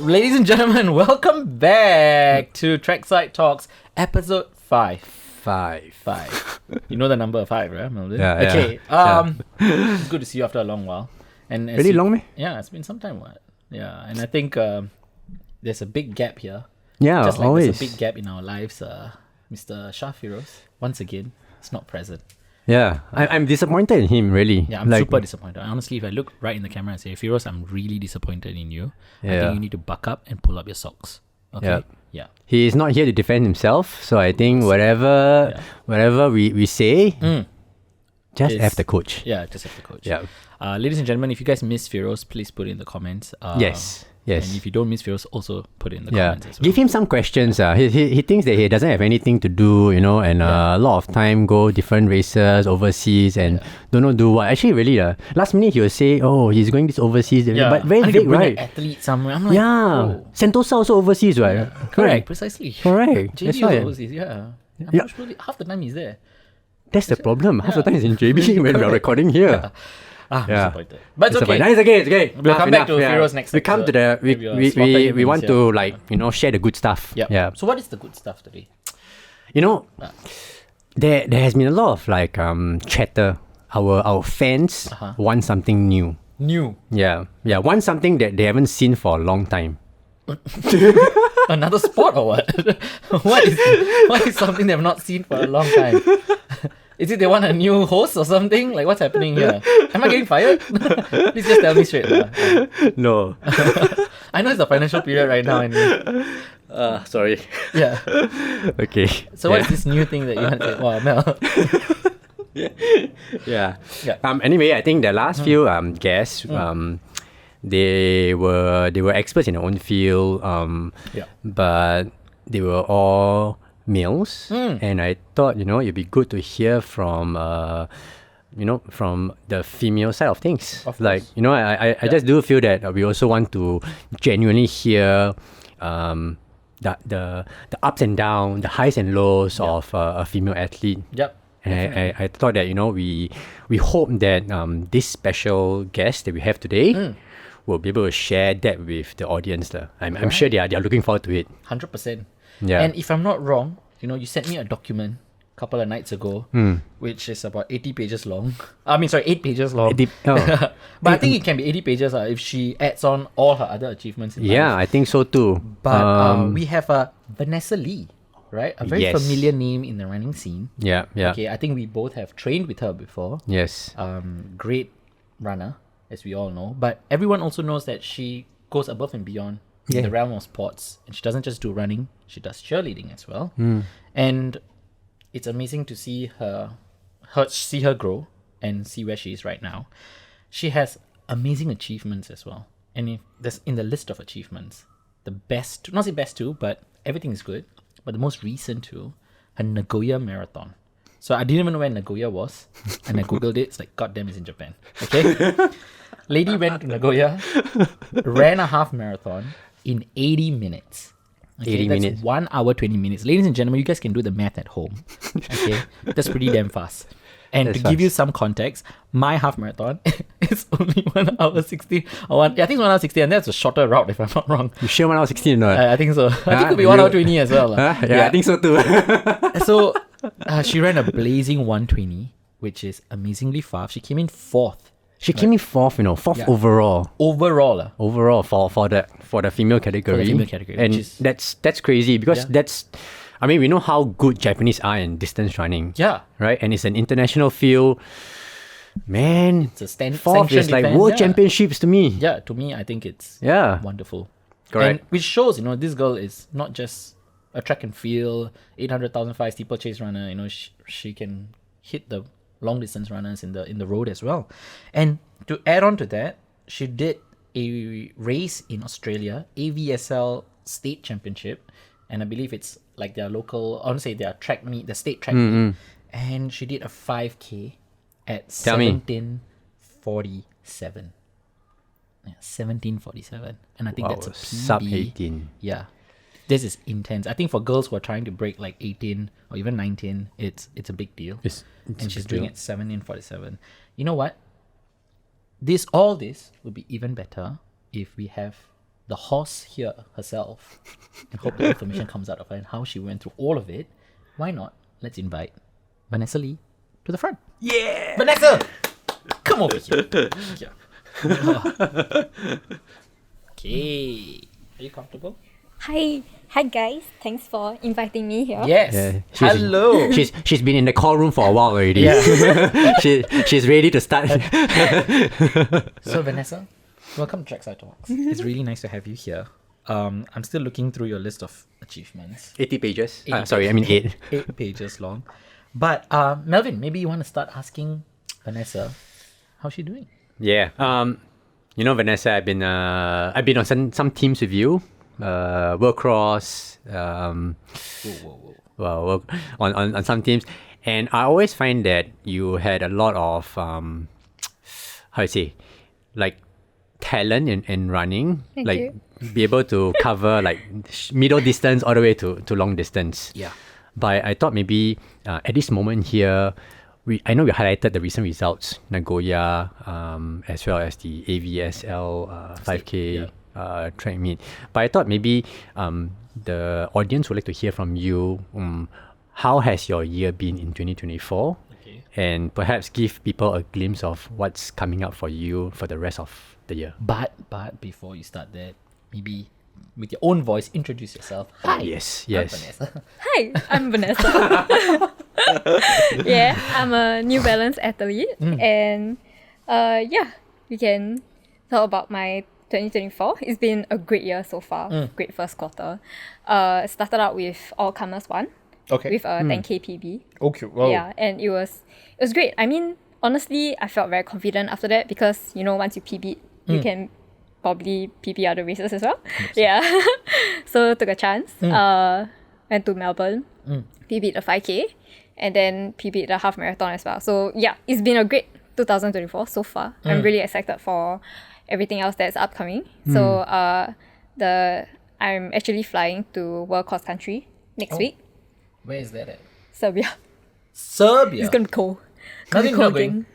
Ladies and gentlemen, welcome back to Trackside Talks, episode 5. Five. You know the number 5, right, Melvin? Yeah. Okay. Yeah. It's good to see you after a long while. And Really long, me? Yeah, it's been some time. What? Yeah, and I think there's a big gap here. Yeah, Just like always. there's a big gap in our lives. Mr. Shah Firoz, once again, is not present. Yeah, I'm disappointed in him, really. Yeah, I'm super disappointed. Honestly, if I look right in the camera and say, Firoz, I'm really disappointed in you. I think you need to buck up and pull up your socks. Okay? Yeah. He is not here to defend himself, so I think whatever we say, just have the coach. Yeah, just have the coach. Yeah. Ladies and gentlemen, if you guys miss Firoz, please put it in the comments. Yes. And if you don't miss Firoz, also put it in the comments as well. Give him some questions. He thinks that he doesn't have anything to do, and a lot of time go different races overseas and don't know do what. Actually, really, last minute he will say, oh, he's going this overseas. Yeah. But very big, big, bring right? an athlete somewhere. I'm like, oh. Sentosa also overseas, right? Yeah, correct, precisely. Correct. JB That's was why. overseas, I'm sure half the time he's there. That's the problem. Half the time he's in JB when we're recording here. I'm disappointed. But it's okay. No, it's okay. We'll come back to Firoz next We come to the we want to share the good stuff. Yep. Yeah. So what is the good stuff today? There has been a lot of chatter. Our fans want something new. New. Yeah. Want something that they haven't seen for a long time. Another sport or what? What is something they've not seen for a long time? Is it they want a new host or something? Like, what's happening here? Am I getting fired? Please just tell me straight. No. I know it's a financial period right now. Sorry. Yeah. Okay. So what is this new thing that you want to say? Wow, Mel. Yeah. Anyway, I think the last few guests, they were experts in their own field. But they were all males, and I thought it'd be good to hear from from the female side of things. I just do feel that we also want to genuinely hear the ups and downs, the highs and lows of a female athlete. Yep. And I thought that we hope that this special guest that we have today will be able to share that with the audience. I'm sure they are looking forward to it. 100%. Yeah. And if I'm not wrong, you sent me a document a couple of nights ago, which is about 80 pages long. 8 pages long. But I think it can be 80 pages if she adds on all her other achievements in life. Yeah, I think so too. But we have Vanessa Lee, right? A very familiar name in the running scene. Yeah. Okay, I think we both have trained with her before. Yes. Great runner, as we all know. But everyone also knows that she goes above and beyond in the realm of sports. And she doesn't just do running, she does cheerleading as well. And it's amazing to see her grow and see where she is right now. She has amazing achievements as well. And if there's in the list of achievements, the best, not say best two, but everything is good. But the most recent two, her Nagoya Marathon. So I didn't even know where Nagoya was. And I Googled it. It's like, goddamn, it's in Japan. Okay? Lady went to Nagoya, ran a half marathon in 80 minutes. Okay, 80 that's minutes. 1 hour, 20 minutes. Ladies and gentlemen, you guys can do the math at home. Okay? That's pretty damn fast. And That's to give you some context, my half marathon is only 1 hour 16. I think it's 1 hour 16, and that's a shorter route if I'm not wrong. You sure 1 hour 16 or not? I think so. I think it'll be 1 hour 20 as well. Yeah, I think so too. So she ran a blazing 120, which is amazingly fast. She came in 4th. She came in 4th, 4th overall. Overall. For the female category. For the female category. And that's crazy because we know how good Japanese are in distance running. Yeah. Right? And it's an international field. Man, It's a 4th is like world championships to me. Yeah, to me, I think it's wonderful. Correct. And which shows, this girl is not just a track and field, 800,005 steeplechase runner. She can hit the long distance runners in the road as well. And to add on to that, she did a race in Australia, AVSL State Championship, and I believe it's like their local, I want to say their track meet, the state track meet, and she did a 5K at 17:47. Yeah, 17:47, and I think that's a PB. Sub 18. Yeah, this is intense. I think for girls who are trying to break like 18 or even 19, it's a big deal. And she's doing it 17:47. You know what? All this would be even better if we have the horse here herself and hope the information comes out of her and how she went through all of it, why not? Let's invite Vanessa Lee to the front. Yeah! Vanessa! Come over here. Yeah. Okay. Are you comfortable? Hi guys. Thanks for inviting me here. Yes. Yeah, Hello. She's been in the call room for a while already. Yeah. she's ready to start. So Vanessa, welcome to Trackside Talks. It's really nice to have you here. I'm still looking through your list of achievements. 80 pages. 80 Sorry, I mean 8. 8 pages long. But Melvin, maybe you want to start asking Vanessa, how's she doing? Yeah. You know, Vanessa, I've been on some teams with you. World Cross. Well, on some teams, and I always find that you had a lot of how to say, like, talent in running. Thank like you. be able to cover like middle distance all the way to long distance. Yeah. But I thought maybe at this moment here, I know we highlighted the recent results, Nagoya, as well as the AVSL 5K track meet. But I thought maybe the audience would like to hear from you. How has your year been in 2024? Okay. And perhaps give people a glimpse of what's coming up for you for the rest of the year. But before you start that, maybe with your own voice, introduce yourself. Hi. Yes. I'm Vanessa. Hi, I'm Vanessa. Yeah, I'm a New Balance athlete, and we can talk about my 2024. It's been a great year so far. Great first quarter. Started out with all comers one. Okay. With a 10k PB. Okay. Wow. Yeah, and it was great. I mean, honestly, I felt very confident after that because once you PB, you can probably PB other races as well. Yeah. So took a chance. Went to Melbourne, PB'd a 5k, and then PB'd a half marathon as well. So yeah, it's been a great 2024 so far. I'm really excited for everything else that's upcoming. So I'm actually flying to World Cross Country next week. Where is that at? Serbia. Serbia. It's gonna be cold. Nothing Cold not going. again.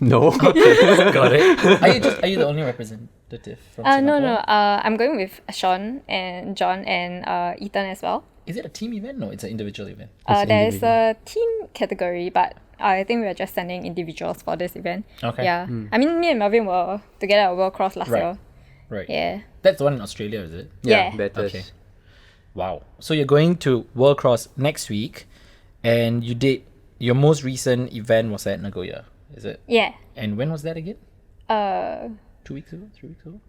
No. Got it. Are you the only representative from Singapore? No. I'm going with Sean and John and Ethan as well. Is it a team event? No, it's an individual event. There's a team category, but I think we're just sending individuals for this event. Okay. Yeah. I mean, me and Melvin were together at World Cross last year. Right. Yeah. That's the one in Australia, is it? Yeah. Better. Okay. Wow. So you're going to World Cross next week, and you did your most recent event was at Nagoya, is it? Yeah. And when was that again? 2 weeks ago? 3 weeks ago?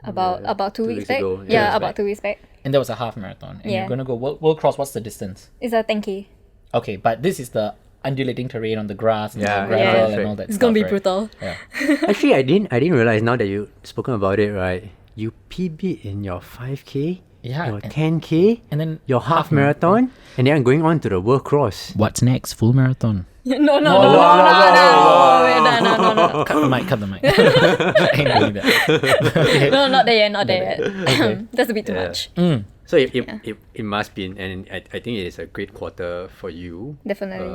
About 2 weeks back. ago. Yeah, about 2 weeks back. And that was a half marathon. And Yeah. you're going to go World Cross. What's the distance? It's a 10k. Okay, but this is the undulating terrain on the grass and Yeah, the gravel yeah. and all that It's stuff, gonna be right? brutal. Yeah. Actually, I didn't realize now that you've spoken about it, right? You PB in your 5K, Yeah, your and- 10K, And then your half marathon, and then going on to the World Cross. what's next? Full marathon. No. Cut the mic. I ain't doing that. No, not there yet. That's a bit too much. So it must be, and I think it is a great quarter for you. Definitely.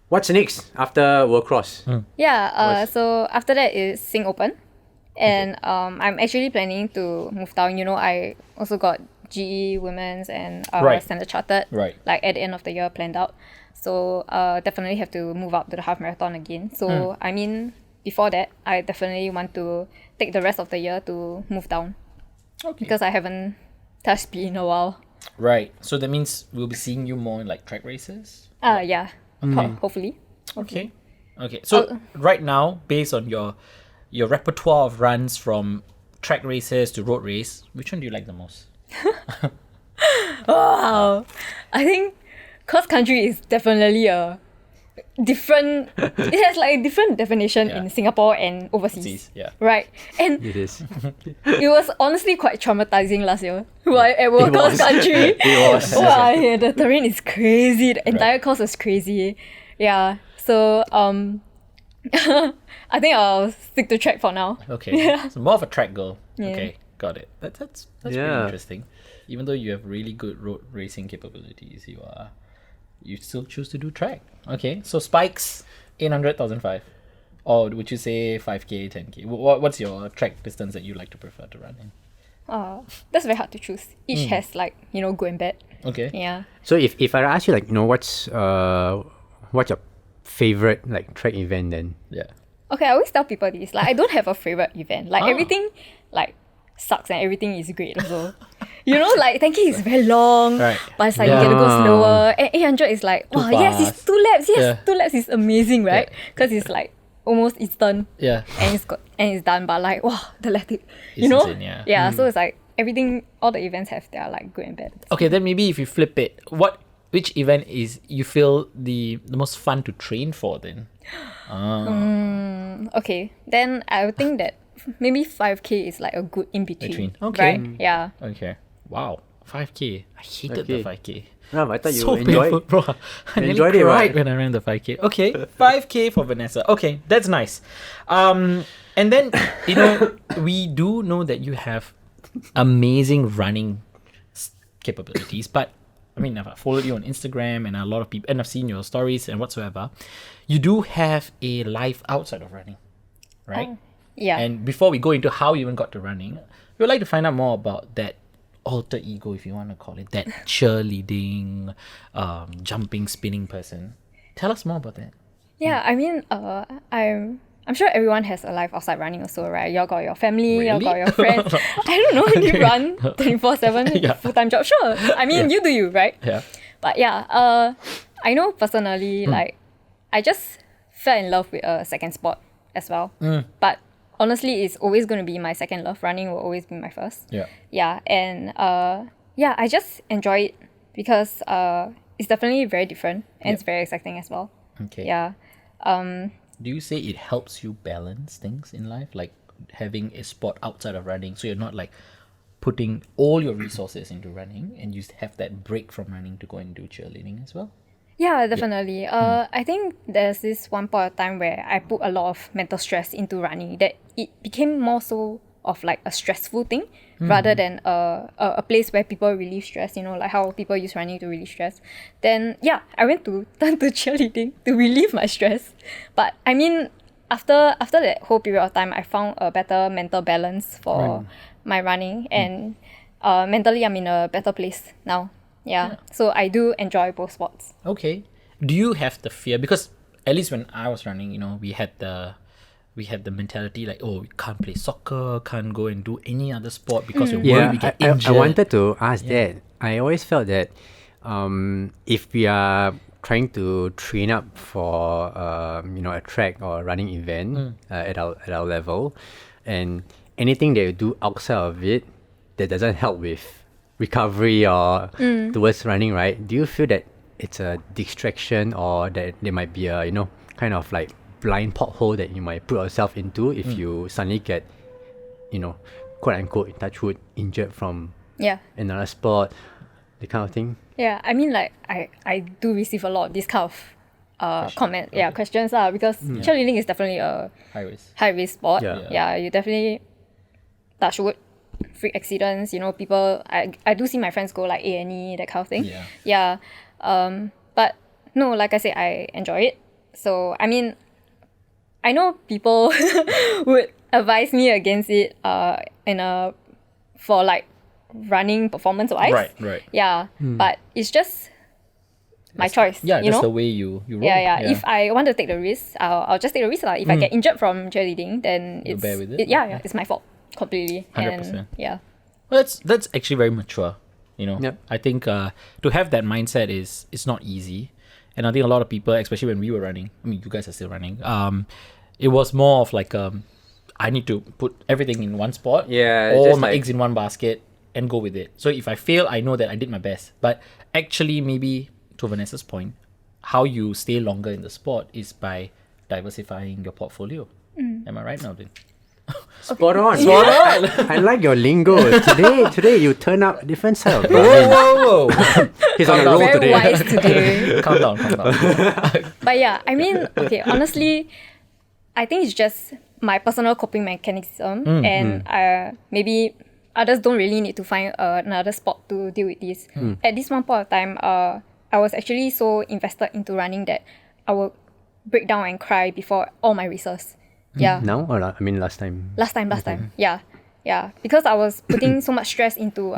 What's next after World Cross? Yeah, so after that is Sing Open. And I'm actually planning to move down. I also got GE Women's and Right. Standard Chartered. Right. Like at the end of the year planned out. So definitely have to move up to the half marathon again. So I mean, before that, I definitely want to take the rest of the year to move down. Okay. Because I haven't touched speed in a while. Right. So that means we'll be seeing you more in like track races? Yeah. Hopefully. Okay. So right now, based on your repertoire of runs from track races to road race, which one do you like the most? Wow. I think cross country is definitely a different it has like a different definition in Singapore and overseas. Yeah. Right. And It is. it was honestly quite traumatizing last year. While at World Cross was. Country. It was. Wow, yeah, the terrain is crazy. The entire course was crazy. Yeah. So I think I'll stick to track for now. Okay. Yeah. So more of a track girl. Yeah. Okay. Got it. That's pretty Yeah. interesting. Even though you have really good road racing capabilities, you still choose to do track. Okay. So spikes 800,005. Or would you say 5K, 10K? What's your track distance that you like to prefer to run in? That's very hard to choose. Each has like, good and bad. Okay. Yeah. So if I ask you like, what's your favorite like track event then? Yeah. Okay, I always tell people this. Like, I don't have a favorite event. Like, everything, like, sucks and everything is great also. Like, 10K is very long. Right. But it's like, you get to go slower. And 800 is like, wow, yes, it's 2 laps. Yes, 2 laps is amazing, right? Because it's like, almost instant. Yeah. And it's done. But like, wow, the lactic. Insane, yeah. Yeah, so it's like, everything, all the events have their like good and bad. Okay, then maybe if you flip it, which event is you feel the most fun to train for then? Okay, then I would think that maybe 5K is like a good in between. Okay. Right? Yeah. Okay. Wow. 5K. I hated the 5K. No, I thought you So enjoyed painful, bro. I nearly enjoyed it, cried right? when I ran the 5K. Okay, 5K for Vanessa. Okay, that's nice. And then, we do know that you have amazing running capabilities, but I mean, I've followed you on Instagram and a lot of people, and I've seen your stories and whatsoever. You do have a life outside of running, right? Yeah. And before we go into how you even got to running, we would like to find out more about that alter ego, if you want to call it, that cheerleading, jumping, spinning person. Tell us more about that. Yeah, I mean, I'm sure everyone has a life outside running also, right? Y'all got your family, y'all got your friends. I don't know, Okay. you run 24/7 Yeah. full-time job. Sure. I mean, you do you, right? Yeah. But yeah, I know personally, like, I just fell in love with a second sport as well. But honestly, it's always going to be my second love. Running will always be my first. Yeah. Yeah, and I just enjoy it because it's definitely very different and it's very exciting as well. Okay. Yeah. Do you say it helps you balance things in life, like having a sport outside of running, so you're not like putting all your resources into running, and you have that break from running to go and do cheerleading as well? Yeah, definitely. I think there's this one point of time where I put a lot of mental stress into running that it became more so of like a stressful thing rather than a place where people relieve stress, like how people use running to relieve stress. Then yeah, I went to turn to cheerleading to relieve my stress. But I mean, after that whole period of time, I found a better mental balance for my running, and mentally I'm in a better place now. Yeah. So I do enjoy both sports. Okay. Do you have the fear? Because at least when I was running, we had the mentality like, oh, we can't play soccer, can't go and do any other sport because we're worried we get injured. I wanted to ask that. I always felt that if we are trying to train up for a track or a running event at our level, and anything that you do outside of it that doesn't help with recovery or towards running, right? Do you feel that it's a distraction, or that there might be a kind of like blind pothole that you might put yourself into if you suddenly get quote unquote, touch wood, injured from another sport, the kind of thing? Yeah, I mean, like, I do receive a lot of this kind of questions because cheerleading is definitely a high risk sport. Yeah, you definitely touch wood, freak accidents, people, I do see my friends go like A&E, that kind of thing. Yeah. But no, like I said, I enjoy it. So, I mean, I know people would advise me against it for like running performance wise. Right. Yeah. But it's just my choice. Yeah, that's the way you roll. Yeah. If I want to take the risk, I'll just take the risk. If I get injured from cheerleading, then You'll bear with it? It's my fault completely. 100%. And yeah. Well, that's actually very mature. Yep. I think to have that mindset it's not easy, and I think a lot of people, especially when we were running, I mean, you guys are still running. It was more of like I need to put everything in one spot. Yeah, all just my like eggs in one basket and go with it. So if I fail, I know that I did my best. But actually, maybe to Vanessa's point, how you stay longer in the sport is by diversifying your portfolio. Am I right now, then? Spot on. I like your lingo. Today you turn up different side of Whoa. He's on a roll Very today. wise today. Calm down. But yeah, I mean, okay, honestly, I think it's just my personal coping mechanism, and maybe others don't really need to find another sport to deal with this. At this one point of time, I was actually so invested into running that I would break down and cry before all my races. Yeah. Now or I mean last time? Last time. Yeah. Because I was putting so much stress into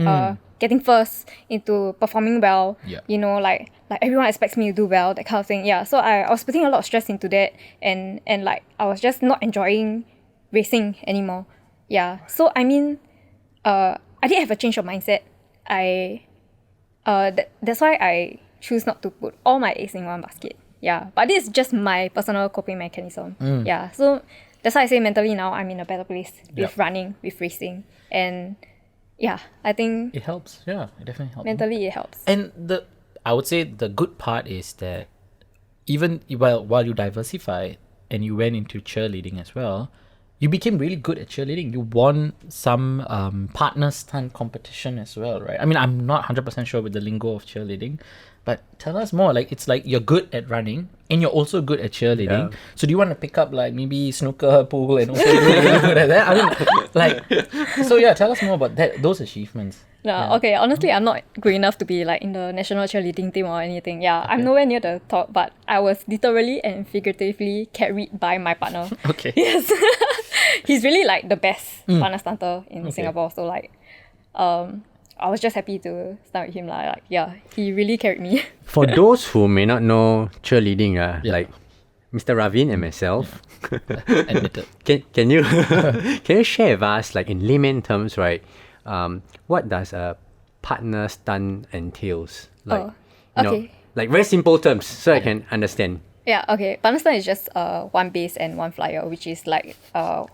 getting first, into performing well. Yeah. You know, like everyone expects me to do well, that kind of thing. Yeah. So I was putting a lot of stress into that, and like I was just not enjoying racing anymore. Yeah. So I mean, I did have a change of mindset. That's why I choose not to put all my eggs in one basket. Yeah. But this is just my personal coping mechanism. Yeah. So that's why I say mentally now I'm in a better place with running, with racing. And yeah, I think It helps. Yeah, it definitely helps. mentally it helps. And I would say the good part is that even while you diversify and you went into cheerleading as well, you became really good at cheerleading. You won some partner stunt competition as well, right? I mean, I'm not 100% sure with the lingo of cheerleading, but tell us more. Like, it's like you're good at running and you're also good at cheerleading. Yeah. So do you want to pick up like maybe snooker, pool, and also really good at that? I mean, like, so yeah, tell us more about those achievements. No, okay, honestly, I'm not good enough to be like in the national cheerleading team or anything. Yeah, I'm nowhere near the top, but I was literally and figuratively carried by my partner. Okay. Yes. He's really like the best partner stunter in Singapore. So like, I was just happy to stunt with him. Like, yeah, he really carried me. For those who may not know cheerleading, like Mr. Ravin and myself, Admitted. can you can you share with us, like in layman terms, right? What does a partner stunt entails? Like, you know, okay. like very simple terms, so I can understand. Yeah, okay. Partner stunt is just one base and one flyer, which is like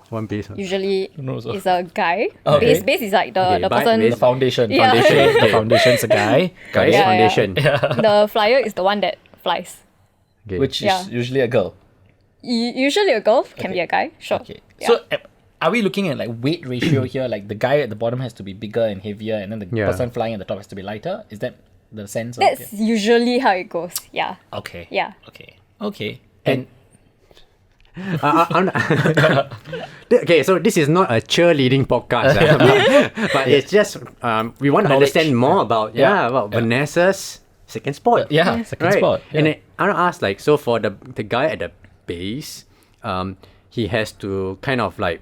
One piece. usually knows? is a guy. Okay. Base is like the Okay, person. base- The foundation. Yeah. The foundation's a guy. Guys, Yeah, foundation. The flyer is the one that flies. Okay. Which Yeah. is usually a girl. Usually a girl can be a guy. Sure. Okay. Yeah. So are we looking at like weight ratio here? Like the guy at the bottom has to be bigger and heavier, and then the Yeah. person flying at the top has to be lighter? Is that the sense of That's usually how it goes. Yeah. Okay. Yeah. Okay. And Okay, so this is not a cheerleading podcast, but it's just we want to understand more about Vanessa's second sport. second sport. Yeah. And I want to ask, like, so for the guy at the base, he has to kind of like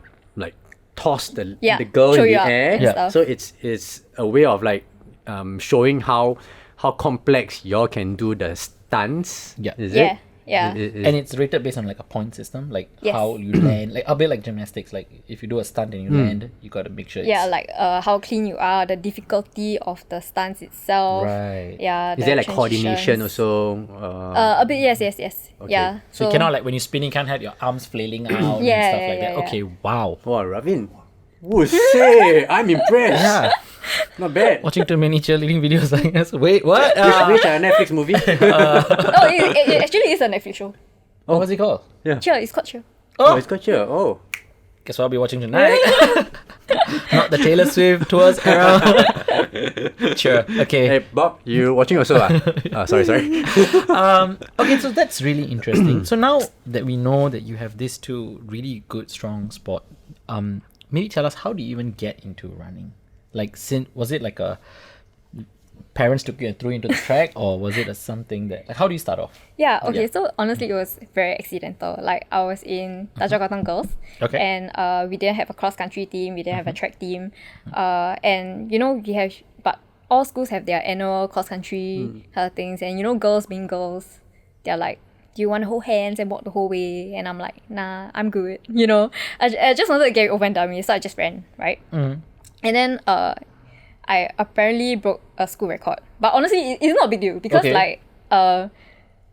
toss the girl show in you the up air. and stuff. So it's a way of like showing how complex y'all can do the stunts. Yeah. Is Yeah. it? Yeah. And it's rated based on like a point system, like Yes. how you land, like a bit like gymnastics. Like if you do a stunt and you land, you got to make sure. Yeah, it's like how clean you are, the difficulty of the stunts itself. right. Yeah. Is the there like coordination transitions. also? A bit, yes. Yeah. So you cannot like when you're spinning, you can't have your arms flailing out and Yeah, stuff yeah, like that. yeah, yeah. Okay, wow. Wow, Ravin. Woo say, I'm impressed. Yeah. Not bad. Watching too many cheerleading videos like this. Wait, what? Which Netflix movie? Oh, it actually is a Netflix show. Oh, what's it called? Cheer, it's called Cheer. Oh, it's got you. Oh. Guess what I'll be watching tonight? Not the Taylor Swift tours era. Sure. Okay. Hey, Bob, you watching also? Sorry. Okay, so that's really interesting. So now that we know that you have these two really good, strong sport, maybe tell us, how do you even get into running? Like, was it like a parents took you and threw you into the track, or was it something that, like, how do you start off? Yeah, okay, Yeah. so honestly, it was very accidental. Like, I was in Tajikatan Girls, Okay. and we didn't have a cross-country team, we didn't have a track team, and, you know, but all schools have their annual cross-country kind of things, and, you know, girls being girls, they're like, do you want to hold hands and walk the whole way? And I'm like, nah, I'm good, you know. I just wanted to get it over and done with, so I just ran, right? And then, I apparently broke a school record. But honestly, it's not a big deal because Okay.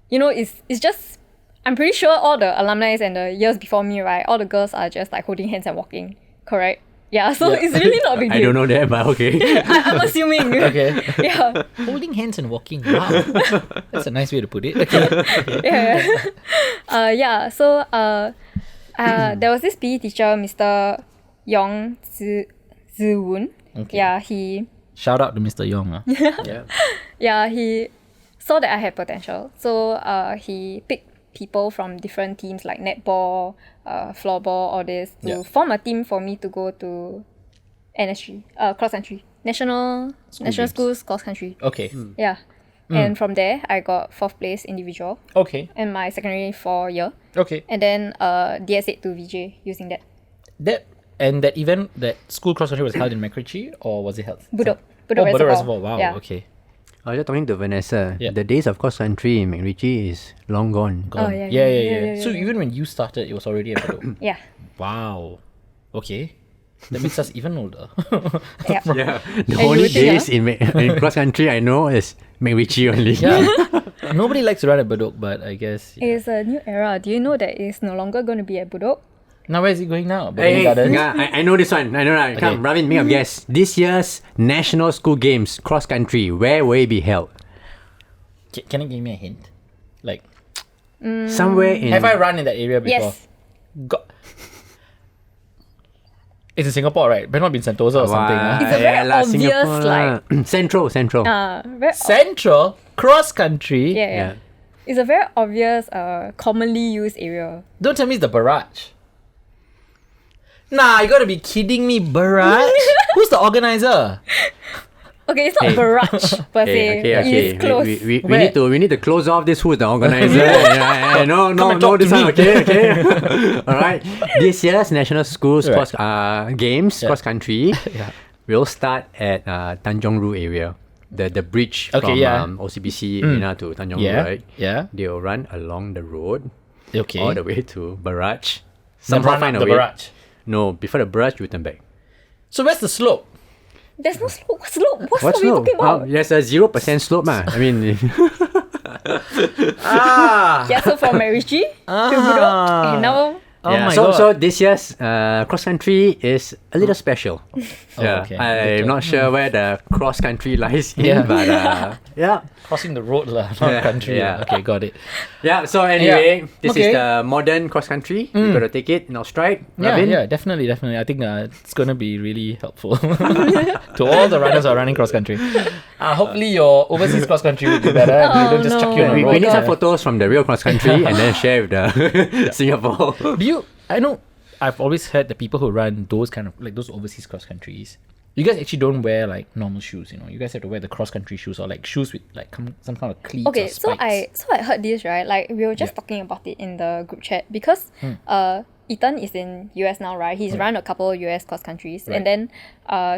you know, it's just, I'm pretty sure all the alumni and the years before me, right, all the girls are just like holding hands and walking, correct? Yeah, so it's really not a big deal. I don't know that, but okay. I'm assuming. Okay. Yeah. Holding hands and walking. Wow. That's a nice way to put it. Okay. Yeah. So there was this PE teacher, Mr. Yong Zi-woon. Okay. Yeah, he Shout out to Mr. Yong. Yeah. he saw that I had potential. So he picked people from different teams like netball, floorball, all this to form a team for me to go to NSG, cross country, national games. schools cross country. Okay. Yeah. And from there, I got 4th place individual Okay. in my secondary 4 year. Okay. And then DS8 to VJ using that. That event, that school cross country was held in Macritchie, or was it held? Budok. Budok Reservoir. Wow. Yeah. Okay. I was just talking to Vanessa. Yeah. The days of cross country in McRitchie is long gone. Oh, yeah. So even when you started, it was already at Bedok. Yeah. Wow. Okay. That makes us even older. Yeah. Yeah. The And only you would think, days in cross country I know is McRitchie only. Yeah. Nobody likes to run at Bedok, but I guess. Yeah. It's a new era. Do you know that it's no longer going to be at Budok? Now where is it going now? Hey, Botanic Gardens? yeah, I know this one. I know that. Come, Ravin, make a guess. This year's National School Games cross country, where will it be held? Can you give me a hint? Like, Somewhere in. have I run in that area before? Yes. It's in Singapore, right? Better not be in Sentosa or something. It's a very obvious, Singapore. Central. Central cross country. Yeah. It's a very obvious, commonly used area. Don't tell me it's the barrage. Nah, you gotta be kidding me, barrage? Who's the organizer? Okay, it's not barrage per se. Okay. It's close. We need to close off this. Who's the organizer? No, Come and talk this to one. me. Okay. All right. This year's National Schools cross games cross country will start at Tanjong Rhu area. The bridge from OCBC Arena to Tanjong Rhu, right? Yeah. They will run along the road Okay. all the way to barrage. Then run up the barrage. No, before the barrage, you turn back. So where's the slope? There's no slope. What slope? What What slope are you talking about? There's a 0% slope, ma. I mean, Yeah, so from MacRitchie to Budok, and now my so God. so this year's cross country is a little special. okay. I'm not sure where the cross country lies in, Yeah. but Crossing the road lah, not country. yeah. Okay, got it. yeah. So anyway, this Okay. is the modern cross country. You gotta take it in our stride. Yeah, Ravin? yeah, definitely. I think it's gonna be really helpful to all the runners who are running cross country. Hopefully your overseas cross country will be better. And we don't just chuck you on the We road. need some photos from the real cross country and then share with the Singapore. I know I've always heard the people who run those kind of like those overseas cross countries. You guys actually don't wear like normal shoes, you know. You guys have to wear the cross country shoes or like shoes with like some kind of cleats. okay, or so spikes. I heard this, right? Like we were just talking about it in the group chat because Ethan is in US now, right? He's run a couple US cross countries, and then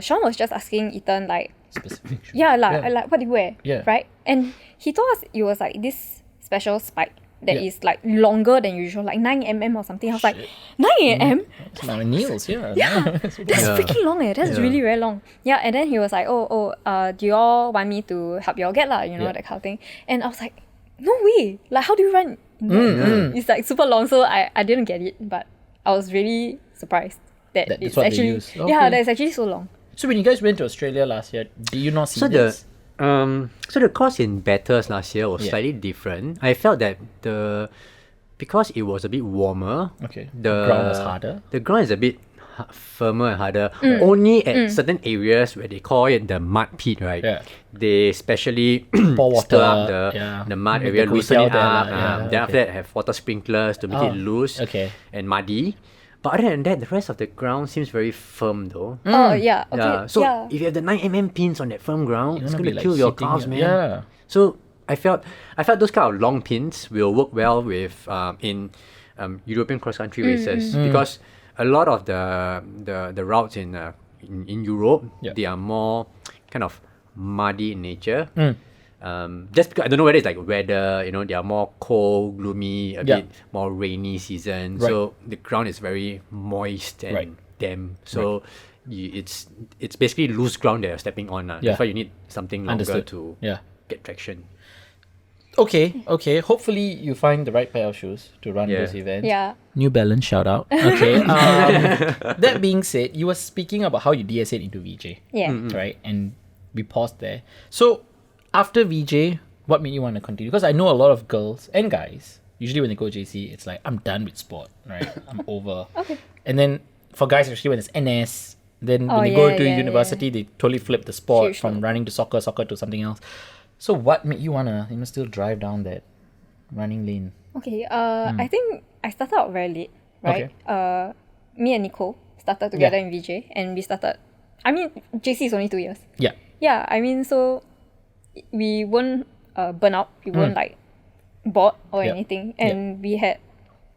Sean was just asking Ethan like, specific shoes. like what do you wear? Yeah. Right? And he told us it was like this special spike that is like longer than usual, like 9 mm or something. I was like, 9 mm? It's my nails, yeah. That's freaking long That's really very long. Yeah, and then he was like, do you all want me to help you all get lah, that kind of thing. And I was like, no way. Like, how do you run? It's like super long, so I didn't get it, but I was really surprised that That's it's what they actually use. yeah, Okay. that it's actually so long. So when you guys went to Australia last year, did you not see So this? so the course in Bathurst last year was slightly different. I felt that because it was a bit warmer, the ground was harder. The ground is a bit firmer and harder. Only at certain areas where they call it the mud pit, right? Yeah. They specially Pour water, stir up the mud Make area, the loosen it kusiao there up. lah, Then after that, have water sprinklers to make it loose and muddy. But other than that, the rest of the ground seems very firm though. Oh, yeah. Okay. Yeah. So yeah. if you have the 9 mm pins on that firm ground, it's gonna gonna be, kill like, your hitting calves, you. man. Yeah. So I felt those kind of long pins will work well with in European cross country races because a lot of the routes in Europe they are more kind of muddy in nature. Just because I don't know whether it's like weather, they are more cold, gloomy, a bit more rainy season. Right. So the ground is very moist and damp. So it's basically loose ground that you're stepping on. That's why you need something longer to get traction. Okay. Hopefully you find the right pair of shoes to run those events. Yeah. New Balance, shout out. Okay. That being said, you were speaking about how you DSA'd into VJ. Yeah. Right? And we paused there. So after VJ, what made you want to continue? Because I know a lot of girls and guys, usually when they go JC, it's like, I'm done with sport, right? I'm over. Okay. And then for guys, especially when it's NS, then when they go to university, they totally flip the sport Huge from running to soccer to something else. So what made you want to still drive down that running lane? Okay. I think I started out very late, right? Me and Nicole started together in VJ, and we started. I mean, JC is only 2 years. Yeah. Yeah. I mean, so we weren't burn out. We weren't like bored or Yep. anything. And we had,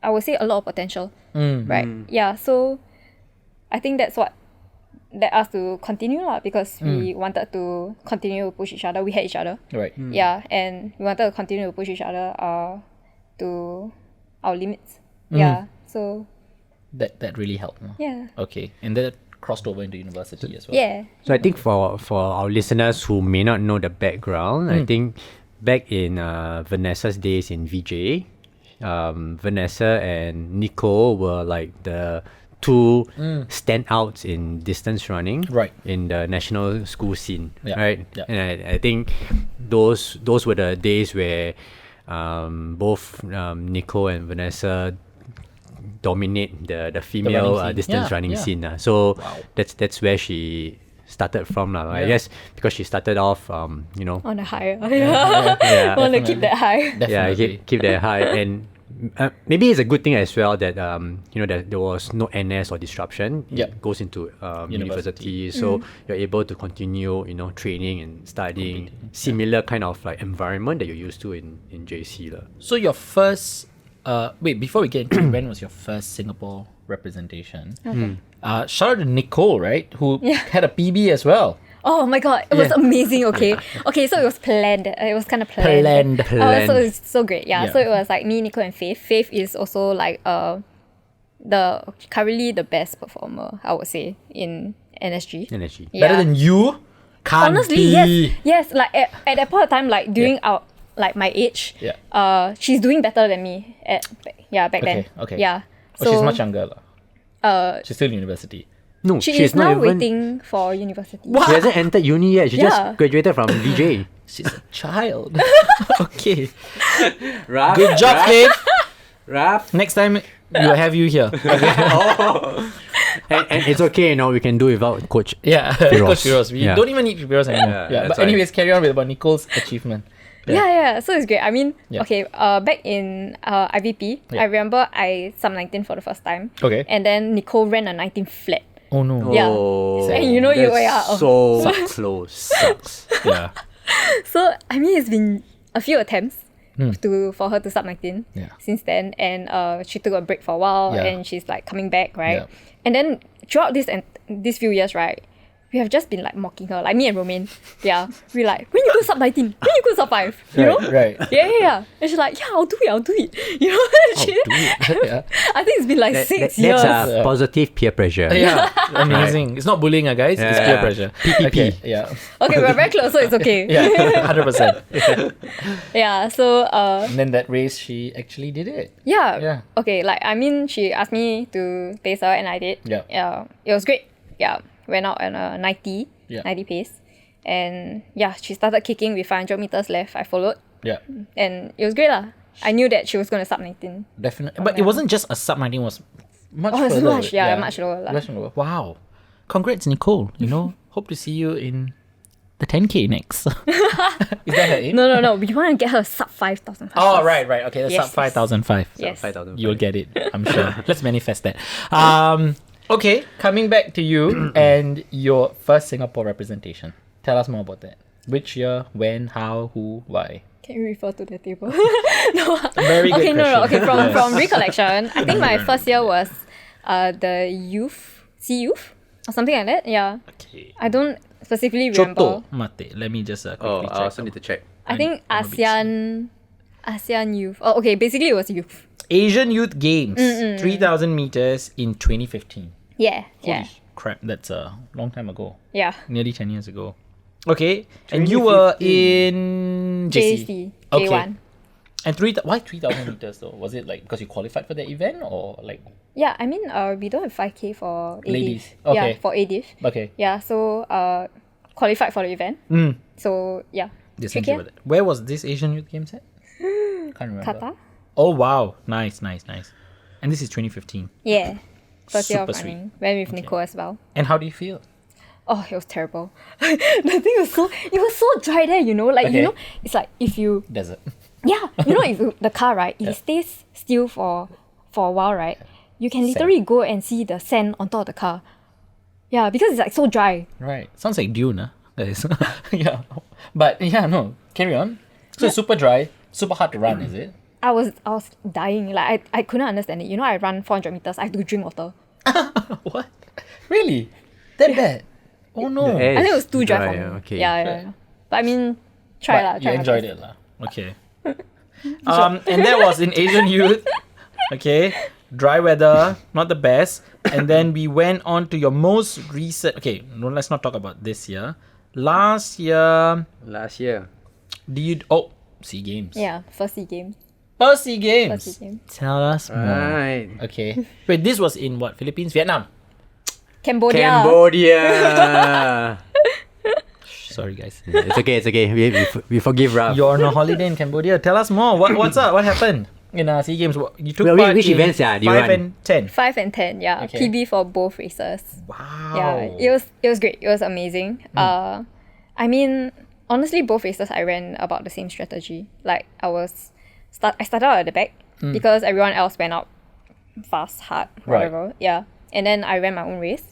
I would say, a lot of potential. Right? Yeah. So I think that's what led us to continue lah, because we wanted to continue to push each other. We had each other. Right. Yeah. And we wanted to continue to push each other to our limits. Yeah. So That really helped. No? yeah. Okay. And that crossed over into university as well. Yeah. So I think for our listeners who may not know the background, I think back in Vanessa's days in VJ, Vanessa and Nicole were like the two standouts in distance running, Right. in the national school scene, Yeah. right? Yeah. And I think those were the days where both Nicole and Vanessa dominate the female running scene. distance Yeah, running yeah. scene. So Wow. that's where she started from. I Yeah. guess because she started off, On a high. Yeah. yeah, Want to keep that high. yeah, Definitely. keep that high. And maybe it's a good thing as well that that there was no NS or disruption. Yep. It goes into university, so you're able to continue training and studying similar kind of like environment that you're used to in JC lah. So your first, wait, before we get into when was your first Singapore representation? Shout out to Nicole, right? Who had a PB as well. Oh my god, it was amazing. Okay, so it was planned. It was kind of planned. Planned. So it's so great. Yeah. Yeah. So it was like me, Nicole, and Faith. Faith is also like currently the best performer, I would say, in NSG. NSG. Yeah. Better than you? Can't Honestly, be. yes. Like at that point of time, like during our like my age, she's doing better than me. Back then. Okay. Yeah. Oh, So she's much younger. She's still in university. No, she she's is now not even. waiting for university. She hasn't entered uni yet. She Yeah. just graduated from VJ. She's a child. Okay. Raph, Good job, Faith. Raph. Next time we'll have you here. And it's okay, we can do without Coach. Yeah. Firoz. Coach Firoz. We Yeah. don't even need Firoz anymore. Yeah, Yeah. that's But anyways, carry on with about Nicole's achievement. Yeah. So it's great. I mean, Yeah. okay, back in IVP, Yeah. I remember I sub 19 for the first time. Okay. And then Nicole ran a 19 flat. Oh no. Yeah. Oh, And you know you that's are- so close. Sucks. Yeah. So, I mean, it's been a few attempts for her to sub 19 Yeah. since then. And she took a break for a while Yeah. and she's like coming back, right? Yeah. And then throughout these few years, right, we have just been like mocking her, like me and Romaine. Yeah. We're like, when you go sub 19? When you go sub 5? You know? Right. Yeah. And she's like, yeah, I'll do it. You know? Yeah. I think it's been like 6 years. That's positive peer pressure. Yeah. Amazing. It's not bullying, guys. It's peer Yeah. pressure. PPP. Okay. Yeah. Okay, we're very close, so it's okay. Yeah. 100%. Yeah, so And then that race, she actually did it. yeah. Okay, like I mean, she asked me to pace her, and I did. Yeah. It was great. Yeah, went out on a 90 pace, and yeah, she started kicking with 500 meters left. I followed, Yeah. and it was great lah. I knew that she was going to sub 19. Definitely. But it wasn't just a sub 19, it was much Oh, it's further. much lower lah. Much lower. Wow. Congrats, Nicole. Hope to see you in the 10K next. Is that her aim? No. We want to get her sub 5,000. Oh, right. Okay, the Yes, sub 5,005. Yes. 5,000. You'll get it, I'm sure. Let's manifest that. Okay, coming back to you and your first Singapore representation. Tell us more about that. Which year, when, how, who, why? Can you refer to the table? Very good Okay, no. Okay, question. from recollection, I think my first year was the youth or something like that. Yeah, Okay. I don't specifically remember. Choto Mate. Let me just quickly Oh, check. I also need to check. I think I'm a bit ASEAN youth. Oh, okay. Basically, it was youth. Asian Youth Games, 3,000 meters in 2015. Yeah. Holy crap, that's a long time ago. Yeah. Nearly 10 years ago. Okay, and you were in JC. Okay. J1. And why 3,000 meters though? Was it like because you qualified for the event or like? Yeah, I mean, we don't have 5K for ADIF. Ladies. Yeah, Okay. for ADIF. Okay. Yeah, so qualified for the event. So yeah. This 3K? Where was this Asian Youth Games at? Can't remember. Qatar. Oh wow, nice. And this is 2015. Yeah. First year of Super running. Went with Nicole as well. And how do you feel? Oh, it was terrible. The thing was it was so dry there, like Okay. it's like if you Desert. if the car, right, if it stays still for a while, right, you can literally go and see the sand on top of the car. Yeah, because it's like so dry. Right. Sounds like Dune, huh? That is. Yeah. But yeah, no. Carry on. So it's super dry, super hard to run, is it? I was dying. Like I couldn't understand it. You know, I run 400 meters. I have to drink water. What? Really? That bad? Oh no. The air I think it is was too dry for me. Okay. Yeah. But I mean, try lah. You enjoyed it lah. Okay. And that was in Asian youth. Okay. Dry weather, not the best. And then we went on to your most recent. Okay, no, let's not talk about this year. Last year, SEA Games. Yeah, first SEA Games. First SEA Games. First SEA Games. Tell us more. Right. Okay. Wait, this was in what? Philippines? Vietnam? Cambodia. Sorry, guys. It's okay. We forgive Ralph. You're on a holiday in Cambodia. Tell us more. What's up? What happened in SEA Games? You took part which in events do you 5 run? and 10. 5 and 10, yeah. Okay. PB for both races. Wow. Yeah, it was great. It was amazing. I mean, honestly, both races I ran about the same strategy. Like I started out at the back because everyone else went out fast, hard, whatever. Yeah, and then I ran my own race.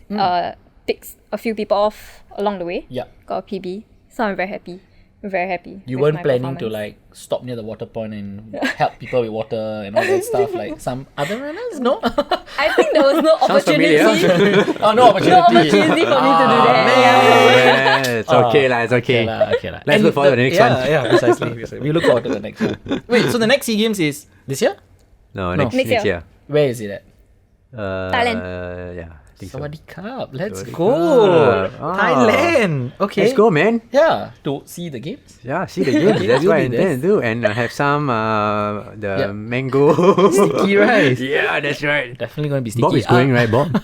Picked a few people off along the way. Yeah. Got a PB, so I'm very happy. Very happy. You with weren't my planning to performance. like stop near the water point and help people with water and all that stuff like some other runners? No? I think there was no opportunity. familiar. Oh, no opportunity. No opportunity for me to do that. Yeah, it's okay lah. It's okay. Okay lah. Let's look forward to the next one. Yeah, precisely. We look forward to the next one. Wait, so the next SEA Games is this year? No, No. next Next year. year. Where is it at? Thailand. Yeah, I think so. Sawadee Cup. Let's Sawadee go. Cup. Ah. Thailand. Okay. Let's go, man. Yeah, to see the games. Yeah, see the game. That's You'll what I be intend to do, and have some Yeah. mango Sticky rice. Yeah, that's right. Definitely going to be sticky. Bob is going, right, Bob?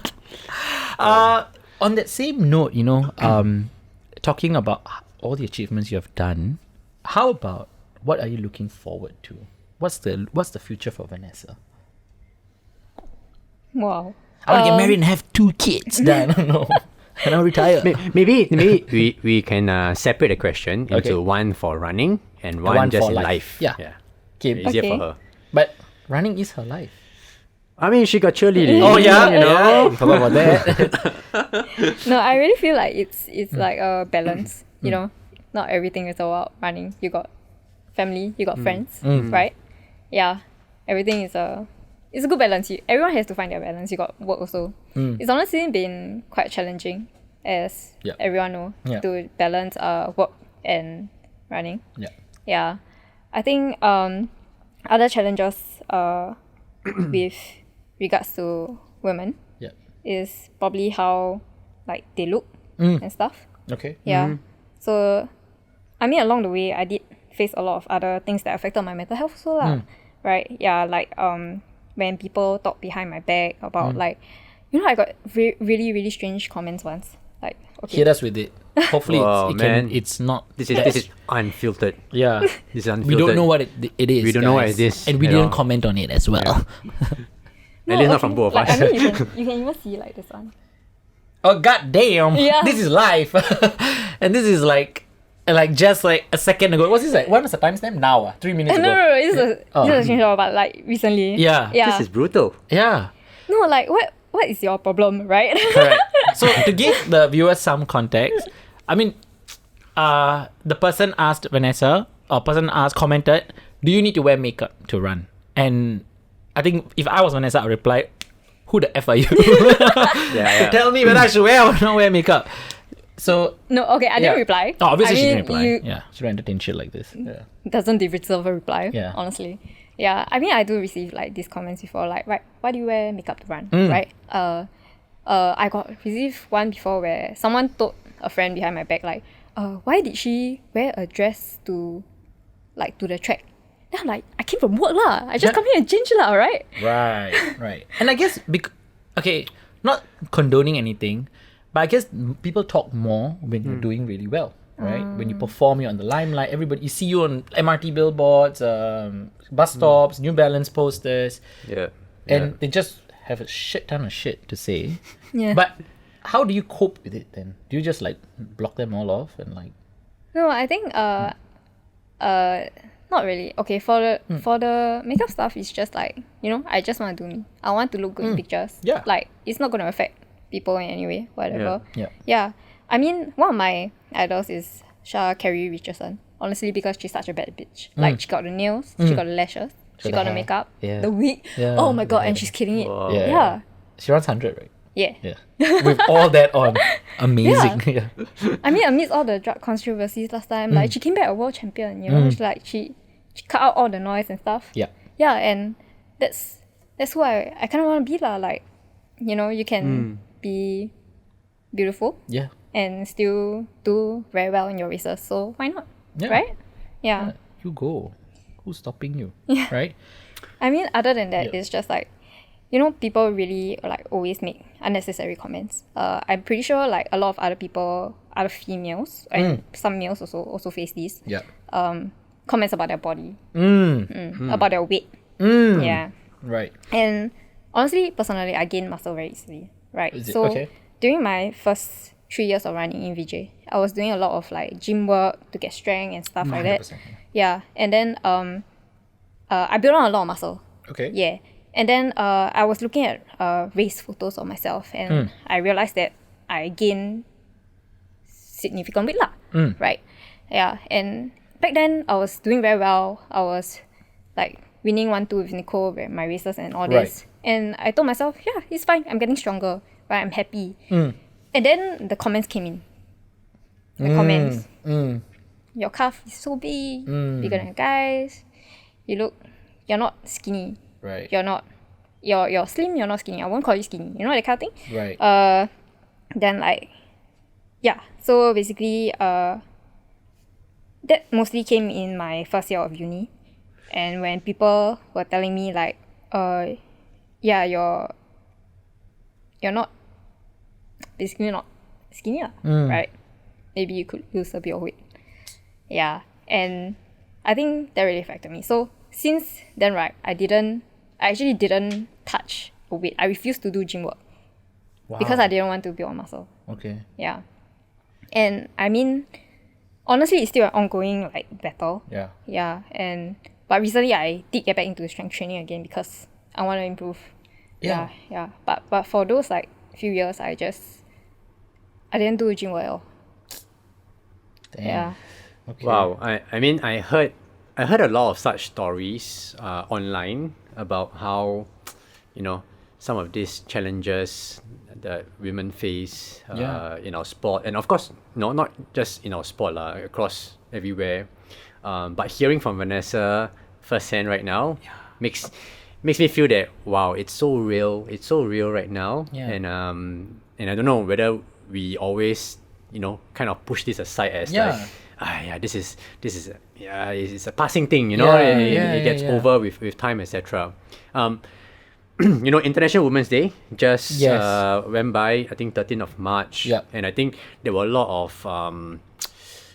On that same note, talking about all the achievements you have done, how about what are you looking forward to? What's the future for Vanessa? Wow. I want to get married and have 2 kids. Then no, and I'll retire. Maybe we can separate the question into Okay. one for running and one one just for in life. life. Yeah. Easier Okay. for her. But running is her life. I mean, she got cheerleading. Oh yeah, you know. yeah. Forgot about that. No, I really feel like it's like a balance. You know, not everything is about running. You got family, you got friends, right? Yeah, everything is it's a good balance. Everyone has to find their balance. You got work also. It's honestly been quite challenging, as Yeah. everyone know, Yeah. to balance work and running. Yeah. Yeah, I think other challenges with regards to women Yeah. is probably how like they look and stuff. Okay. Yeah. So I mean, along the way I did face a lot of other things that affected my mental health also lah. Right? Yeah, like when people talk behind my back about like, I got really, really strange comments once. Like, okay. Hit us with it. Hopefully, Oh, man. it's not. This is unfiltered. Yeah. This is unfiltered. We don't know what it is. We don't know what guys. it is and we at didn't all. comment on it as well. At least not from both of like, us. I mean, you can even see like this one. Oh god damn! Yeah. This is live, and this is like just like a second ago. What's this like? When was the timestamp? Now, 3 minutes No, ago. no, this is a screenshot, but like recently. Yeah. Yeah. This is brutal. Yeah. No, like what is your problem, right? Correct. So to give the viewers some context, I mean, the person asked Vanessa, commented, "Do you need to wear makeup to run?" And I think if I was Vanessa, I'd reply, "Who the F are you? Yeah. Tell me whether I should wear or not wear makeup." So No, okay, I didn't reply. Oh, obviously I she mean, didn't reply. you- Yeah, she don't entertain shit like this. Yeah. doesn't deserve a reply. Yeah. Honestly. Yeah. I mean, I do receive like these comments before, like, right, why do you wear makeup to run? Mm. Right? I got received one before where someone told a friend behind my back, like, why did she wear a dress to the track? Then I'm like, I came from work lah. I just Yeah. come here and change lah, right? Right. And I guess, okay, not condoning anything, but I guess people talk more when you're doing really well, right? When you perform, you're on the limelight. Everybody, you see you on MRT billboards, bus stops, New Balance posters, Yeah. and they just have a shit ton of shit to say. Yeah. But how do you cope with it then? Do you just like block them all off and like? No, I think not really. Okay, for the makeup stuff, it's just like, I just want to do me. I want to look good in pictures. Yeah. Like, it's not gonna affect people in any way, whatever. Yeah. Yeah. I mean, one of my idols is Carrie Richardson. honestly, because she's such a bad bitch. Like, she got the nails, she got the lashes, she got the hair. makeup, Yeah. the wig. Yeah, Oh my the god, hair. and she's killing it. Wow. Yeah. She runs 100, right? Yeah. Yeah. With all that on. Amazing. Yeah. I mean, amidst all the drug controversies last time, like, she came back a world champion, you know? She cut out all the noise and stuff. Yeah. Yeah, and that's who I kind of want to be, lah. Like, you know, you can be beautiful Yeah. and still do very well in your races. So why not? Yeah. Right? Yeah. You go. Who's stopping you? Yeah. Right? I mean, other than that, Yeah. it's just like, you know, people really like always make unnecessary comments. I'm pretty sure like a lot of other people, other females and some males also face these Yeah. comments about their body, about their weight. Yeah. Right. And honestly, personally, I gain muscle very easily. Right. Is it? So Okay. during my first 3 years of running in VJ, I was doing a lot of like gym work to get strength and stuff like that. 100%. Yeah. And then I built on a lot of muscle. Okay. Yeah. And then I was looking at race photos of myself, and I realized that I gained significant weight lah. Right. Yeah. And back then I was doing very well. I was like winning 1-2 with Nicole, my races and all this. And I told myself, yeah, it's fine. I'm getting stronger. Right. I'm happy. And then the comments came in. The comments. Your calf is so big, bigger than guys. You're not skinny. Right. You're not. You're slim. You're not skinny. I won't call you skinny. You know that kind of thing. Right. Then like, yeah. So basically, that mostly came in my first year of uni, and when people were telling me like, yeah, you're not basically not skinny lah, right? Maybe you could lose a bit of weight. Yeah, and I think that really affected me. So since then, right, I actually didn't touch a weight. I refused to do gym work Wow. because I didn't want to build muscle. Okay. Yeah. And I mean, honestly, it's still an ongoing like battle. Yeah. Yeah. But recently I did get back into strength training again because I want to improve. Yeah. Yeah. But for those like few years, I didn't do gym work at all. Damn. Yeah. Okay. Wow, I mean, I heard a lot of such stories online about how, you know, some of these challenges that women face in our sport, and of course, no, not just in our sport, across everywhere. But hearing from Vanessa firsthand right now makes me feel that wow, it's so real right now. Yeah. And I don't know whether we always, you know, kind of push this aside as like, this is it's a passing thing, you know. It gets over with time, etc. You know, International Women's Day just went by, I think 13th of March. Yep. And I think there were a lot of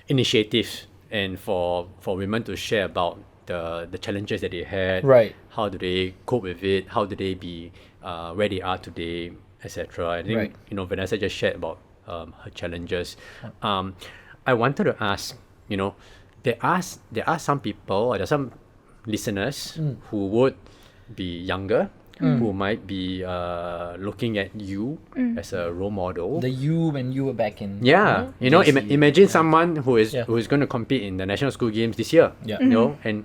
initiatives and for women to share about the challenges that they had. Right. How do they cope with it? How do they be where they are today, etc. I think, you know, Vanessa just shared about her challenges. I wanted to ask, you know, there are some people, or there are some listeners who would be younger, who might be looking at you as a role model. The you when you were back in. Yeah, you know, JC. imagine someone who is going to compete in the National School Games this year. Yeah. You know, and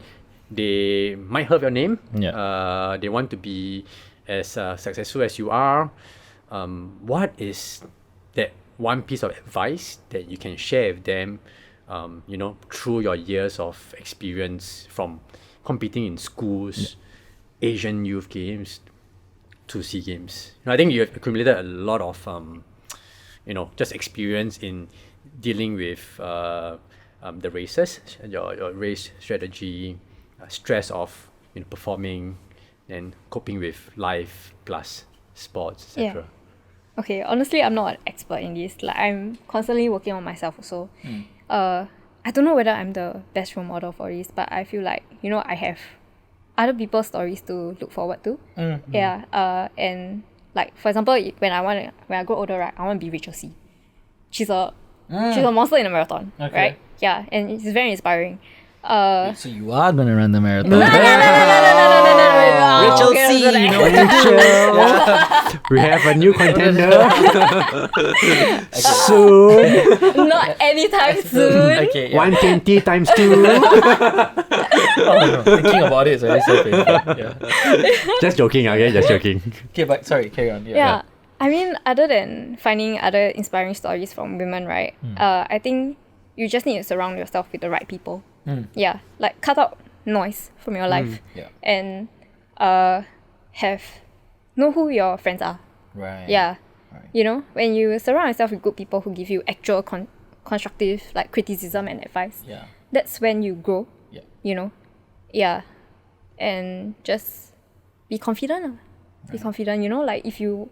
they might have your name. Yeah. They want to be as successful as you are. What is that one piece of advice that you can share with them? You know, through your years of experience from competing in schools, Asian Youth Games to SEA Games. You know, I think you have accumulated a lot of, you know, just experience in dealing with the races, your race strategy, stress of, you know, performing, and coping with life plus sports, etc. Okay, honestly, I'm not an expert in this. Like, I'm constantly working on myself also. I don't know whether I'm the best role model for this, but I feel like, you know, I have other people's stories to look forward to. Yeah. And like, for example, when I grow older, right, I want to be Rachel C. She's a monster in a marathon, right? Yeah, and it's very inspiring. So you are gonna run the marathon. No. Rachel Okay, C. let's do You know, Rachel. We have a new contender. Soon. Not anytime soon. Okay, yeah. 120 times 2. Oh, no. Thinking about it is already so painful. Yeah. Just joking, okay? Just joking. Okay, but sorry, carry on. Yeah. I mean, other than finding other inspiring stories from women, right? I think you just need to surround yourself with the right people. Yeah, like cut out noise from your life, Yeah. and know who your friends are. Right. Yeah, Right. you know, when you surround yourself with good people who give you actual constructive like criticism and advice, Yeah. that's when you grow. Yeah. You know, yeah, and just be confident. Be confident. You know, like if you,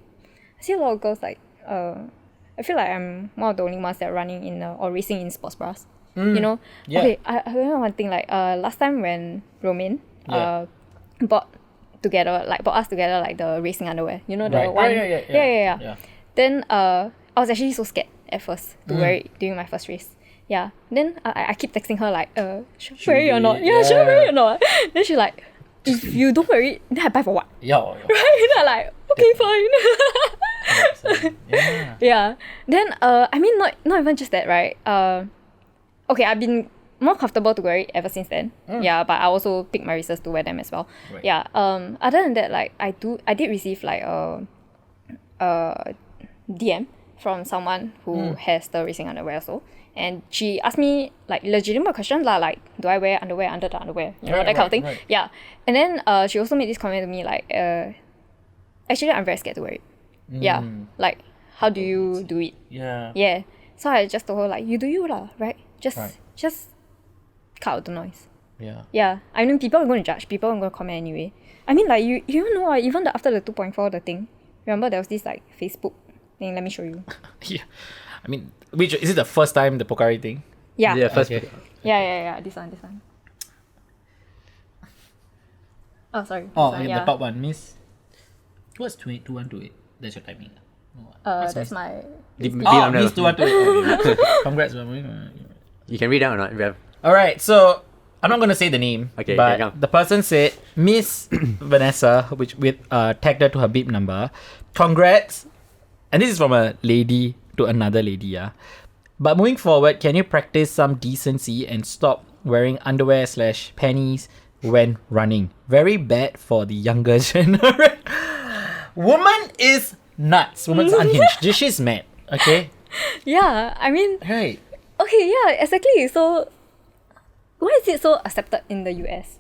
I see a lot of girls like I feel like I'm one of the only ones that are running in or racing in sports bras. You know, Yeah. okay. I remember one thing like last time when Romain Yeah. bought us together like the racing underwear. You know the Right. one. Yeah. Then I was actually so scared at first to wear it during my first race. Yeah. Then I keep texting her like, should I wear it or not? Yeah, should I wear it or not? Then she's like, if you don't wear it, then I buy for what? Yeah. Right? Then I'm like, okay, fine. Yeah. Yeah. Then I mean not even just that, right? Okay, I've been more comfortable to wear it ever since then. Yeah, but I also pick my races to wear them as well. Right. Yeah. Other than that, like I did receive like DM from someone who has the racing underwear also. And she asked me like legitimate questions like, do I wear underwear under the underwear? You know, Right, that kind of right, thing. right. Yeah. And then she also made this comment to me like, actually I'm very scared to wear it. Yeah. Like, how do you do it? Yeah. Yeah. So I just told her like, you do you lah, right? Just cut out the noise. Yeah. Yeah. I mean, people are going to judge. People are going to comment anyway. I mean, like you know, even after the 2.4 the thing, remember there was this like Facebook thing. Let me show you. Yeah. I mean, which is it the first time the Pocari thing? Yeah. Yeah, first. Okay. Yeah. This one. Oh, sorry. Oh, this one, the top one, Miss. What's 2128? That's your timing. that's Miss? my. Oh, Miss 2128. Congrats, man. You can read out or not? We have- All right, so I'm not gonna say the name. Okay, but okay, go. the person said Miss Vanessa, which with tagged her to her beep number. Congrats, and this is from a lady to another lady. Yeah, but moving forward, can you practice some decency and stop wearing underwear / panties when running? Very bad for the younger generation. Woman is nuts. Woman's unhinged. She's mad. Okay. Yeah. I mean. Right. Okay. Yeah. Exactly. So. Why is it so accepted in the US?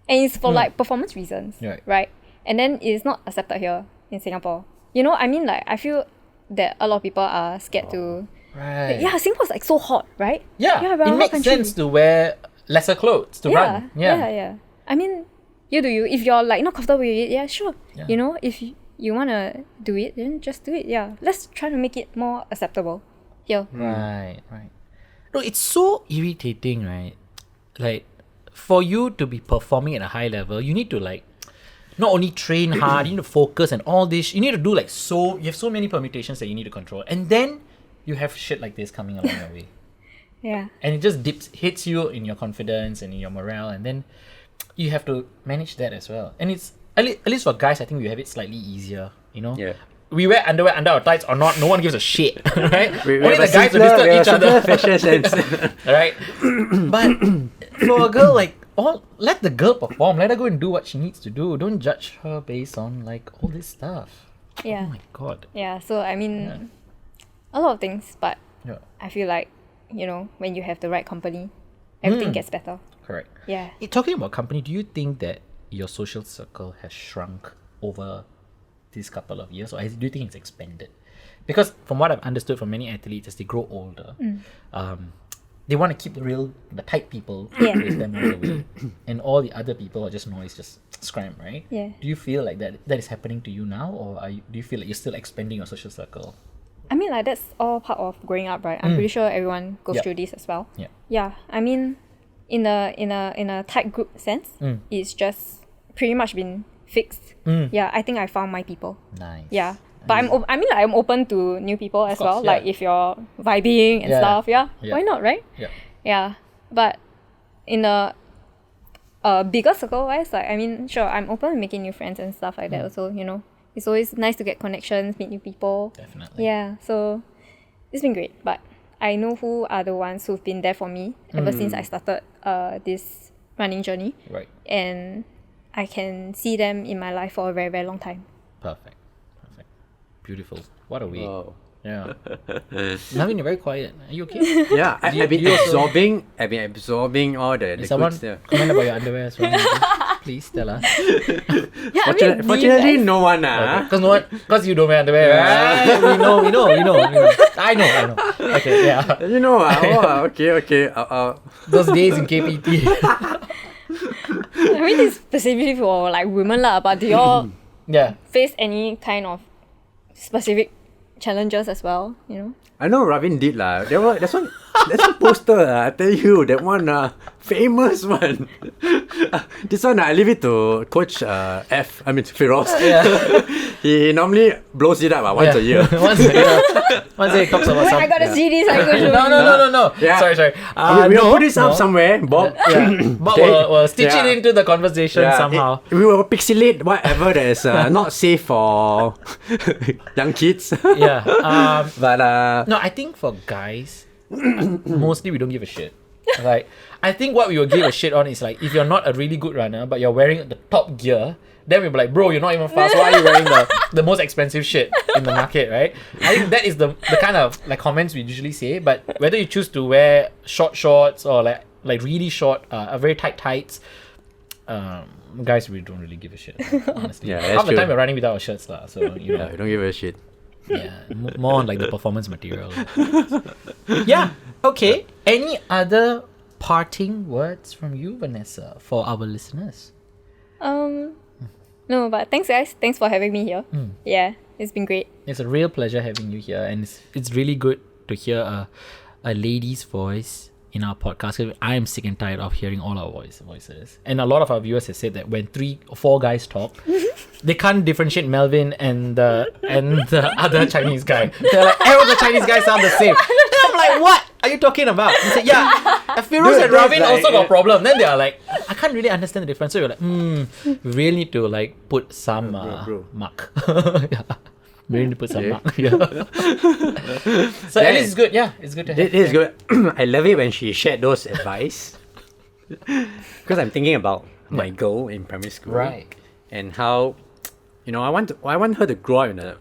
And it's for like performance reasons, right? And then it's not accepted here in Singapore. You know, I mean, like I feel that a lot of people are scared to. Right. Yeah, Singapore's like so hot, right? Yeah. we're a It hot makes country. sense to wear lesser clothes to run. Yeah. I mean, you do you. If you're like not comfortable with it, yeah, sure. Yeah. You know, if you wanna do it, then just do it. Yeah, let's try to make it more acceptable here. Right. No, it's so irritating, right? Like, for you to be performing at a high level, you need to like not only train hard, you need to focus and all this. You need to do like you have so many permutations that you need to control, and then you have shit like this coming along your way, Yeah. and it just hits you in your confidence and in your morale, and then you have to manage that as well. And it's at least for guys, I think we have it slightly easier. You know. Yeah. We wear underwear under our tights or not, no one gives a shit, right? We Only have the guys will disturb each other. Fashion sense. Right? But for a girl, like, let the girl perform. Let her go and do what she needs to do. Don't judge her based on like all this stuff. Yeah. Oh my god. Yeah. So I mean, a lot of things, but Yeah. I feel like, you know, when you have the right company, everything gets better. Correct. Yeah. Talking about company, do you think that your social circle has shrunk over these couple of years, or do you think it's expanded? Because from what I've understood from many athletes, as they grow older, they want to keep the tight people with them all the way, and all the other people are just noise, just scram, right? Yeah. Do you feel like that is happening to you now, or do you feel like you're still expanding your social circle? I mean, like that's all part of growing up, right? I'm pretty sure everyone goes Yep. through this as well. Yeah. Yeah. I mean, in a tight group sense, it's just pretty much been fixed. Yeah, I think I found my people. Nice. Yeah. But I'm open to new people as course, well. yeah. Like if you're vibing and Yeah. stuff, yeah, Yeah. why not, right? Yeah. Yeah. But in a bigger circle wise, like I mean, sure, I'm open to making new friends and stuff like that also, you know. it's always nice to get connections, meet new people. Definitely. Yeah, so it's been great. But I know who are the ones who've been there for me ever since I started this running journey. Right. And I can see them in my life for a very, very long time. Perfect. Beautiful. What a week. Wow. Yeah. Navin, you're very quiet. Are you okay? Yeah, I've been absorbing all the Did someone good stuff. comment about your underwear as well? Please tell us. Yeah, Fortunately, no one. Because you don't wear underwear, right? We know. I know. Okay, yeah. You know, okay. Those days in KPT. I mean, it's specifically for like women lah. But do y'all Yeah. face any kind of specific challenges as well? You know. I know Ravin did lah. That's one poster. I tell you, that one famous one. This one I leave it to Coach Firoz. Yeah. He normally blows it up once a year. Once a year he talks about Wait, something. I gotta see this. I gotta show you. No. Yeah. Sorry. We'll put this up somewhere, Bob. But we'll stitch it into the conversation somehow. We will pixelate whatever that is not safe for young kids. Yeah. But No, I think for guys, mostly we don't give a shit. Like, I think what we will give a shit on is like, if you're not a really good runner, but you're wearing the top gear, then we'll be like, bro, you're not even fast. Why are you wearing the most expensive shit in the market, right? I think that is the kind of like comments we usually say. But whether you choose to wear short shorts or like really short, very tight tights, guys, we don't really give a shit. Honestly, Yeah, that's half the true. time we're running without our shirts, lah. So you know. we don't give a shit. Yeah, more on like the performance material. Yeah. Okay. Any other parting words from you, Vanessa, for our listeners? No, but thanks guys. Thanks for having me here. Yeah, it's been great. It's a real pleasure having you here, and it's really good to hear a lady's voice in our podcast. 'Cause I am sick and tired of hearing all our voices, and a lot of our viewers have said that when 3 or 4 guys talk, they can't differentiate Melvin and the other Chinese guy. They're like, all the Chinese guys sound the same. And I'm like, what are you talking about? He said, yeah, Firoz and Ravin also got problem. Then they are like, I can't really understand the difference. So you're like, we really need to like put some bro. mark. Yeah. We need to put some mark. Yeah. So at least it's good. Yeah, it's good to have. It is good. I love it when she shared those advice. Because I'm thinking about my goal in primary school. Right. And how, I want her to grow up in a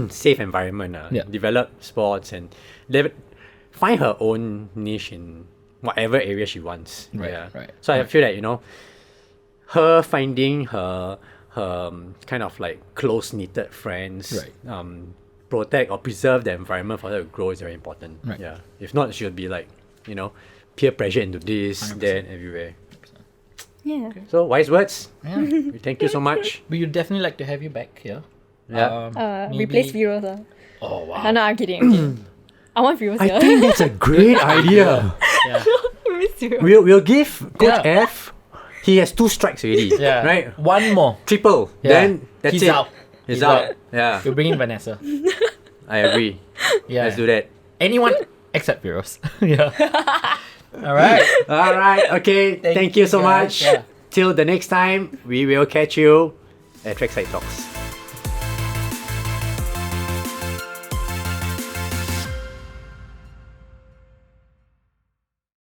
safe environment, develop sports and find her own niche in whatever area she wants. Right. So I feel that, her finding her kind of like close-knitted friends, protect or preserve the environment for her to grow is very important. Right. Yeah. If not, she'll be like, peer pressure into this, 100%. that, everywhere. Yeah. So wise words. Yeah. We thank you so much. We would definitely like to have you back here. Yeah. Maybe- Replace Firoz. Oh wow. No, I'm kidding. I want Firoz here. I think that's a great idea. Yeah. Miss Firoz. We'll give Coach Yeah. F. He has 2 strikes already. Yeah. Right. One more. Triple. Yeah. Then that's He's it. out. He's out. Yeah. We'll bring in Vanessa. I agree. Yeah. Let's do that. Anyone except Firoz. Yeah. All right. All right. Okay. Thank you so guys. much. Yeah. Till the next time, we will catch you at Trackside Talks.